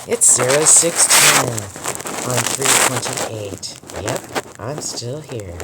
It's 0610 on 328. Yep, I'm still here.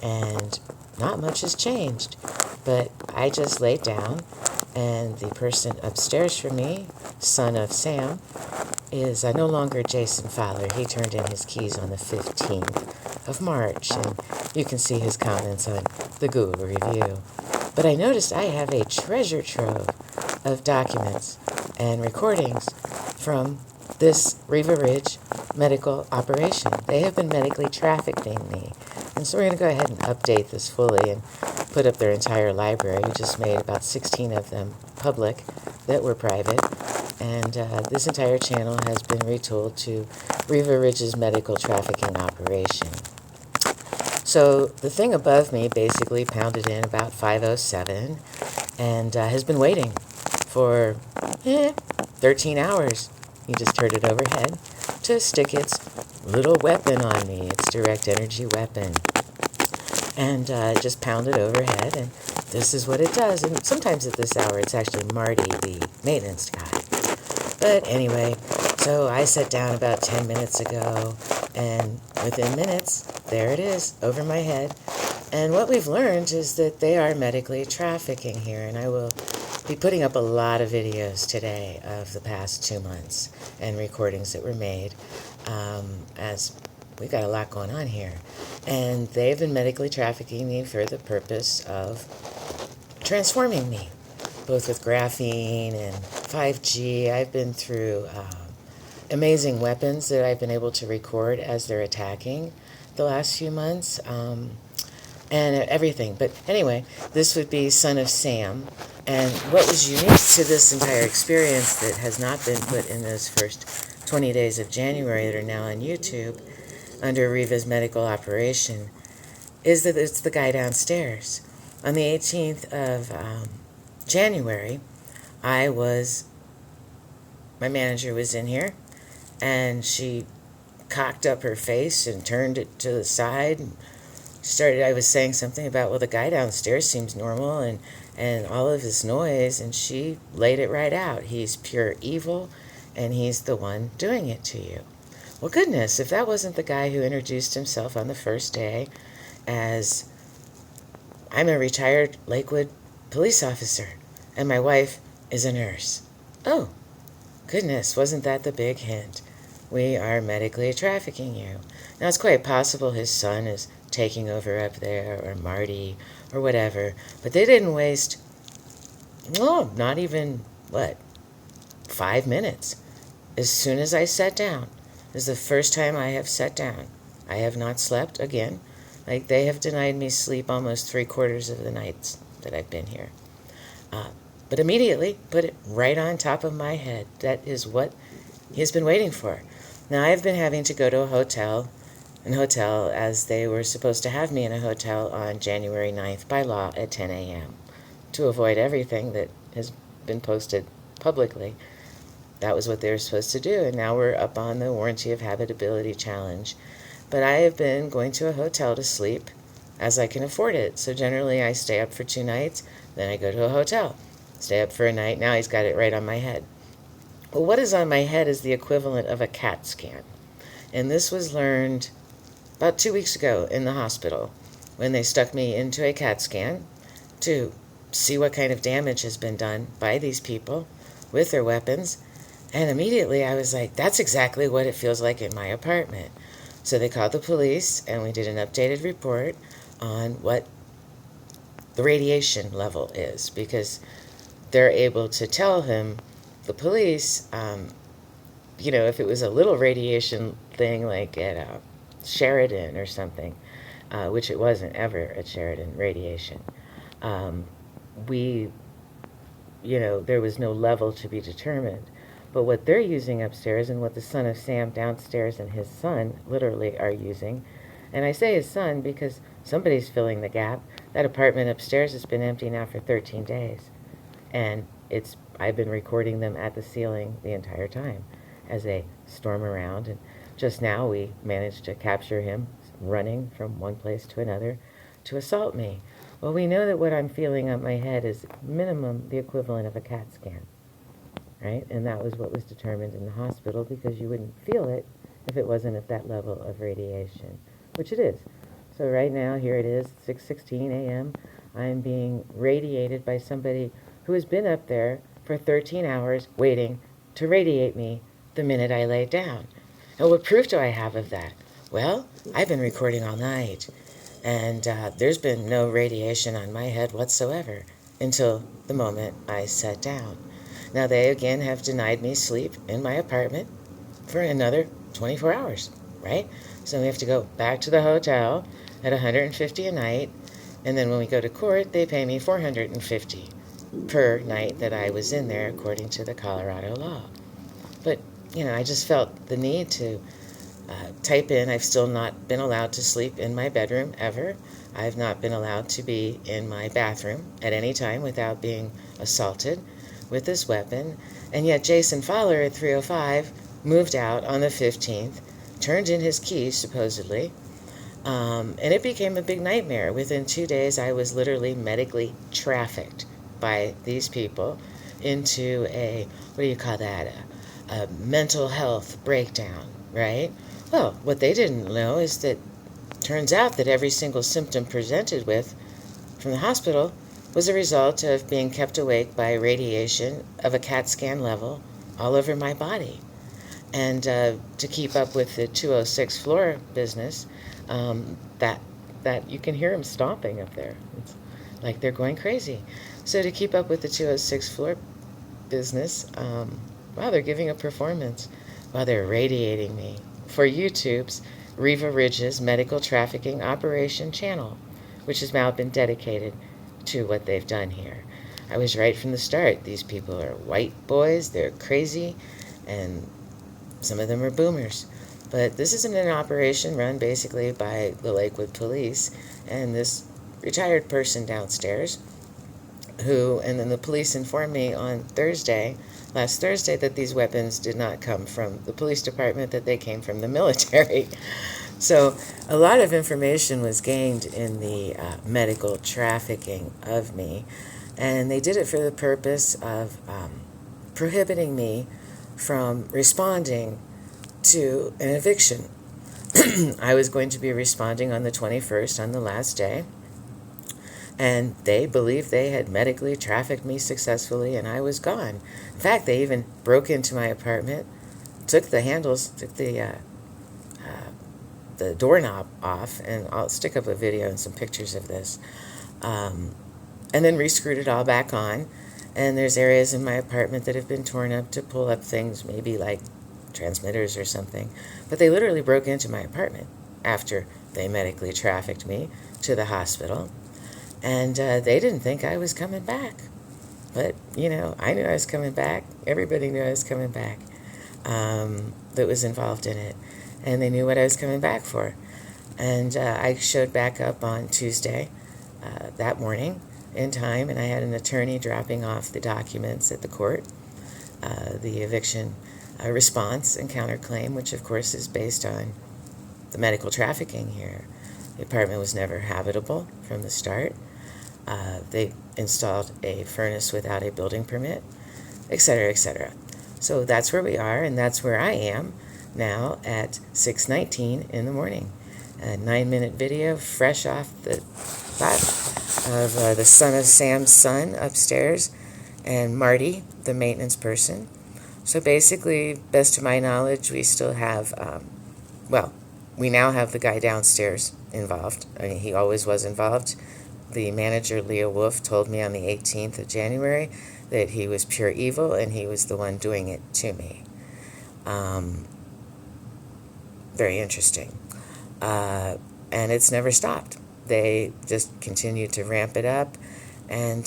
And not much has changed. But I just laid down, and the person upstairs from me, son of Sam, is no longer Jason Fowler. He turned in his keys on the 15th of March, and you can see his comments on the Google review. But I noticed I have a treasure trove of documents and recordings from this Riva Ridge medical operation. They have been medically trafficking me. And so we're going to go ahead and update this fully and put up their entire library. We just made about 16 of them public that were private. And this entire channel has been retooled to Riva Ridge's medical trafficking operation. So the thing above me basically pounded in about 5:07 and has been waiting for 13 hours. You just heard it overhead to stick its little weapon on me, its direct energy weapon. And just pounded overhead, and this is what it does. And sometimes at this hour, it's actually Marty, the maintenance guy. But anyway, so I sat down about 10 minutes ago, and within minutes, there it is, over my head. And what we've learned is that they are medically trafficking here, and I will be putting up a lot of videos today of the past 2 months and recordings that were made, as we've got a lot going on here. And they've been medically trafficking me for the purpose of transforming me, both with graphene and 5G. I've been through amazing weapons that I've been able to record as they're attacking the last few months, and everything. But anyway, this would be Son of Sam. And what was unique to this entire experience that has not been put in those first 20 days of January that are now on YouTube under Riva's medical operation is that it's the guy downstairs. On the 18th of January, my manager was in here, and she cocked up her face and turned it to the side and I was saying something about, well, the guy downstairs seems normal and all of his noise, and she laid it right out. He's pure evil, and he's the one doing it to you. Well, goodness, if that wasn't the guy who introduced himself on the first day as, I'm a retired Lakewood police officer, and my wife is a nurse. Oh, goodness, wasn't that the big hint? We are medically trafficking you. Now, it's quite possible his son is taking over up there, or Marty, or whatever, but they didn't waste, not even, 5 minutes. As soon as I sat down, this is the first time I have sat down. I have not slept again. Like, they have denied me sleep almost 3/4 of the nights that I've been here. But immediately put it right on top of my head. That is what he's been waiting for. Now, I've been having to go to a hotel as they were supposed to have me in a hotel on January 9th by law at 10 a.m. to avoid everything that has been posted publicly. That was what they were supposed to do, and now we're up on the warranty of habitability challenge. But I have been going to a hotel to sleep as I can afford it. So generally I stay up for 2 nights, then I go to a hotel, stay up for a night. Now he's got it right on my head. Well, what is on my head is the equivalent of a CAT scan. And this was learned about 2 weeks ago in the hospital when they stuck me into a CAT scan to see what kind of damage has been done by these people with their weapons. And immediately I was like, that's exactly what it feels like in my apartment. So they called the police, and we did an updated report on what the radiation level is, because they're able to tell him, the police, if it was a little radiation thing like at Sheridan or something, which it wasn't ever at Sheridan radiation, there was no level to be determined. But what they're using upstairs, and what the son of Sam downstairs and his son literally are using, and I say his son because somebody's filling the gap. That apartment upstairs has been empty now for 13 days. And I've been recording them at the ceiling the entire time as they storm around. And just now we managed to capture him running from one place to another to assault me. Well, we know that what I'm feeling on my head is minimum the equivalent of a CAT scan. right? And that was what was determined in the hospital because you wouldn't feel it if it wasn't at that level of radiation, which it is. So right now, here it is, 6:16 a.m. I am being radiated by somebody who has been up there for 13 hours waiting to radiate me the minute I lay down. And what proof do I have of that? Well, I've been recording all night, and there's been no radiation on my head whatsoever until the moment I sat down. Now, they again have denied me sleep in my apartment for another 24 hours, right? So we have to go back to the hotel at $150 a night, and then when we go to court, they pay me $450 per night that I was in there according to the Colorado law. But, I just felt the need to type in, I've still not been allowed to sleep in my bedroom ever. I've not been allowed to be in my bathroom at any time without being assaulted with this weapon. And yet Jason Fowler at 305 moved out on the 15th, turned in his keys, supposedly, and it became a big nightmare. Within 2 days, I was literally medically trafficked by these people into a, what do you call that, a mental health breakdown, right? Well, what they didn't know is that turns out that every single symptom presented with from the hospital was a result of being kept awake by radiation of a CAT scan level all over my body. And to keep up with the 206 floor business, that you can hear them stomping up there. It's like they're going crazy. So to keep up with the 206 floor business, wow, they're giving a performance while they're radiating me for YouTube's Riva Ridge's Medical Trafficking Operation channel, which has now been dedicated to what they've done here. I was right from the start. These people are white boys, they're crazy, and some of them are boomers. But this isn't an operation run basically by the Lakewood police and this retired person downstairs and then the police informed me on last Thursday, that these weapons did not come from the police department, that they came from the military. So a lot of information was gained in the medical trafficking of me, and they did it for the purpose of prohibiting me from responding to an eviction. I was going to be responding on the 21st, on the last day, and they believed they had medically trafficked me successfully, and I was gone. In fact, they even broke into my apartment, took the doorknob off, and I'll stick up a video and some pictures of this, and then re-screwed it all back on. And there's areas in my apartment that have been torn up to pull up things, maybe like transmitters or something. But they literally broke into my apartment after they medically trafficked me to the hospital. And they didn't think I was coming back. But, I knew I was coming back. Everybody knew I was coming back that was involved in it. And they knew what I was coming back for. And I showed back up on Tuesday that morning in time, and I had an attorney dropping off the documents at the court, the eviction response and counterclaim, which of course is based on the medical trafficking here. The apartment was never habitable from the start. They installed a furnace without a building permit, etc., etc. So that's where we are, and that's where I am now at 6:19 in the morning. A 9-minute video fresh off the bat of the son of Sam's son upstairs and Marty, the maintenance person. So basically, best to my knowledge, we still have, we now have the guy downstairs involved. I mean, he always was involved. The manager, Leah Wolf, told me on the 18th of January that he was pure evil and he was the one doing it to me. Very interesting. And it's never stopped. They just continue to ramp it up. And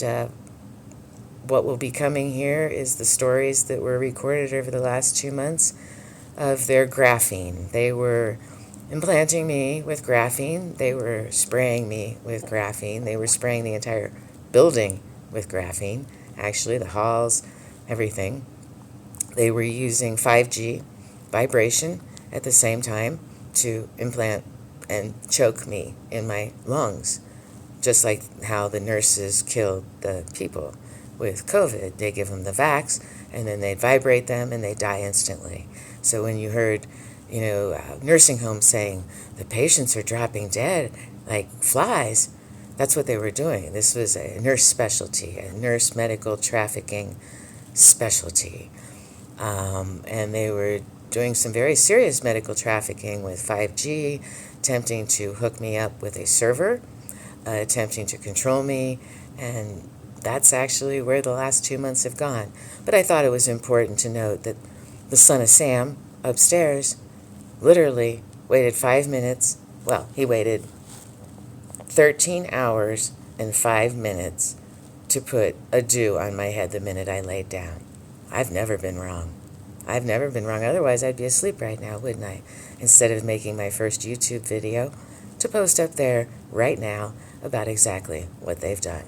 what will be coming here is the stories that were recorded over the last 2 months of their graphene. They were implanting me with graphene. They were spraying me with graphene. They were spraying the entire building with graphene, actually, the halls, everything. They were using 5G vibration at the same time to implant and choke me in my lungs, just like how the nurses killed the people with COVID. They give them the vax, and then they'd vibrate them and they'd die instantly. So when you heard, nursing homes saying the patients are dropping dead like flies, that's what they were doing. This was a nurse specialty, a nurse medical trafficking specialty. And they were doing some very serious medical trafficking with 5G, attempting to hook me up with a server, attempting to control me, and that's actually where the last 2 months have gone. But I thought it was important to note that the son of Sam upstairs literally waited 5 minutes. Well, he waited 13 hours and 5 minutes to put a dew on my head the minute I laid down. I've never been wrong. I've never been wrong. Otherwise, I'd be asleep right now, wouldn't I? Instead of making my first YouTube video to post up there right now about exactly what they've done.